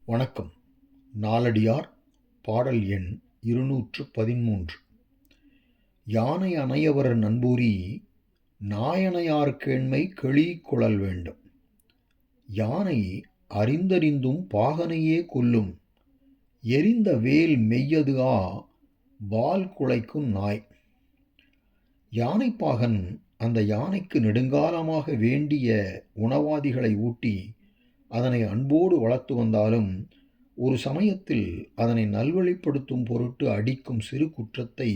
வணக்கம். நாலடியார் பாடல் எண் 213. யானை அணையவர் நண்புரி நாயனையார் கேண்மை கெளி குழல் வேண்டும். யானை அறிந்தறிந்தும் பாகனையே கொல்லும். எரிந்த வேல் மெய்யது வால் குலைக்கும் நாய். யானைப்பாகன் அந்த யானைக்கு நெடுங்காலமாக வேண்டிய உணவாதிகளை ஊட்டி அதனை அன்போடு வளர்த்து வந்தாலும் ஒரு சமயத்தில் அதனை நல்வழிப்படுத்தும் பொருட்டு அடிக்கும் சிறு குற்றத்தை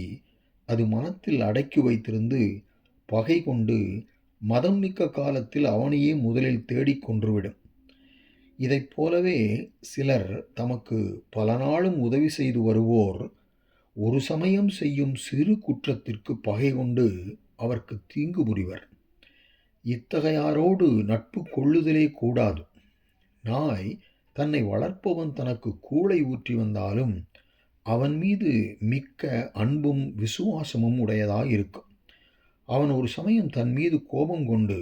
அது மனத்தில் அடக்கி வைத்திருந்து பகை கொண்டு மதம் மிக்க காலத்தில் அவனையே முதலில் தேடிக் கொன்றுவிடும். இதைப் போலவே சிலர் தமக்கு பல நாளும் உதவி செய்து வருவோர் ஒரு சமயம் செய்யும் சிறு குற்றத்திற்கு பகை கொண்டு அவர்க்கு தீங்கு புரிவர். இத்தகையாரோடு நட்பு கொள்ளுதலே கூடாது. நாய் தன்னை வளர்ப்பவன் தனக்கு கூளை ஊற்றி வந்தாலும் அவன் மீது மிக்க அன்பும் விசுவாசமும் உடையதாயிருக்கும். அவன் ஒரு சமயம் தன் மீது கோபம் கொண்டு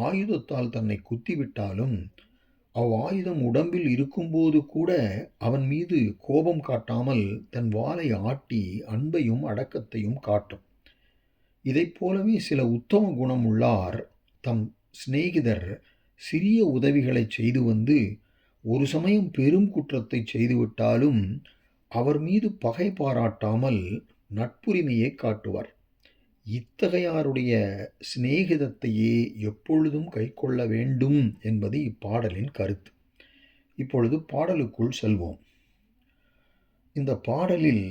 ஆயுதத்தால் தன்னை குத்திவிட்டாலும் ஆயுதம் உடம்பில் இருக்கும்போது கூட அவன் மீது கோபம் காட்டாமல் தன் வாளை ஆட்டி அன்பையும் அடக்கத்தையும் காட்டும். இதைப் போலவே சில உத்தம குணம் உள்ளார் தம் சிநேகிதர் சிறிய உதவிகளை செய்து வந்து ஒரு சமயம் பெரும் குற்றத்தை செய்துவிட்டாலும் அவர் மீது பகை பாராட்டாமல் நட்புரிமையை காட்டுவார். இத்தகையாருடைய சிநேகிதத்தையே எப்பொழுதும் கைக்கொள்ள வேண்டும் என்பது இப்பாடலின் கருத்து. இப்பொழுது பாடலுக்குள் செல்வோம். இந்த பாடலில்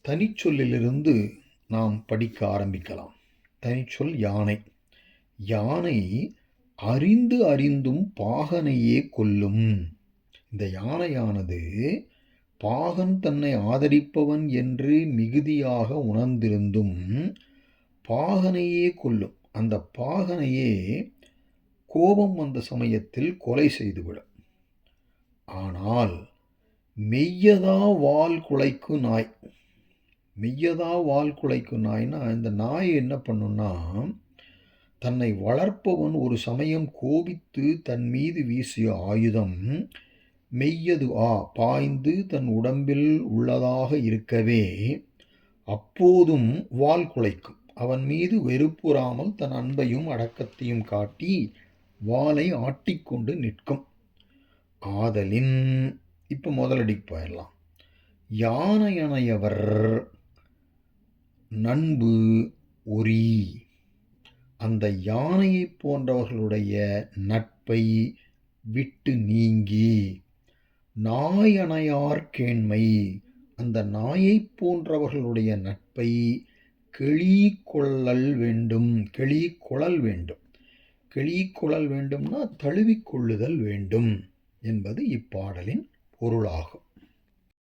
தனிச்சொல்லிலிருந்து நாம் படிக்க ஆரம்பிக்கலாம். தனிச்சொல் யானை. யானை அறிந்து அறிந்தும் பாகனையே கொல்லும். இந்த யானையானது பாகன் தன்னை ஆதரிப்பவன் என்று மிகுதியாக உணர்ந்திருந்தும் பாகனையே கொல்லும். அந்த பாகனையே கோபம் வந்த சமயத்தில் கொலை செய்துவிடும். ஆனால் மெய்யதா வால் குலைக்கு நாய். மெய்யதா வால் குலைக்கு நாய்னா, இந்த நாய் என்ன பண்ணுன்னா, தன்னை வளர்ப்பவன் ஒரு சமயம் கோபித்து தன் மீது வீசிய ஆயுதம் மெய்யது பாய்ந்து தன் உடம்பில் உள்ளதாக இருக்கவே அப்போதும் வால் குலைக்கும். அவன் மீது வெறுப்புறாமல் தன் அன்பையும் அடக்கத்தையும் காட்டி வாளை ஆட்டிக்கொண்டு நிற்கும். ஆதலின் இப்போ முதலடிக்கு போயிடலாம். யானையனையவர் நண்பு ஒரி. அந்த யானையை போன்றவர்களுடைய நட்பை விட்டு நீங்கி நாயனையார் கேண்மை, அந்த நாயை போன்றவர்களுடைய நட்பை கெளி கொள்ளல் வேண்டும். கெளி கொள்ளல் வேண்டும். கெளி கொள்ளல் வேண்டும்னா தழுவிக்கொள்ளுதல் வேண்டும் என்பது இப்பாடலின் பொருளாகும்.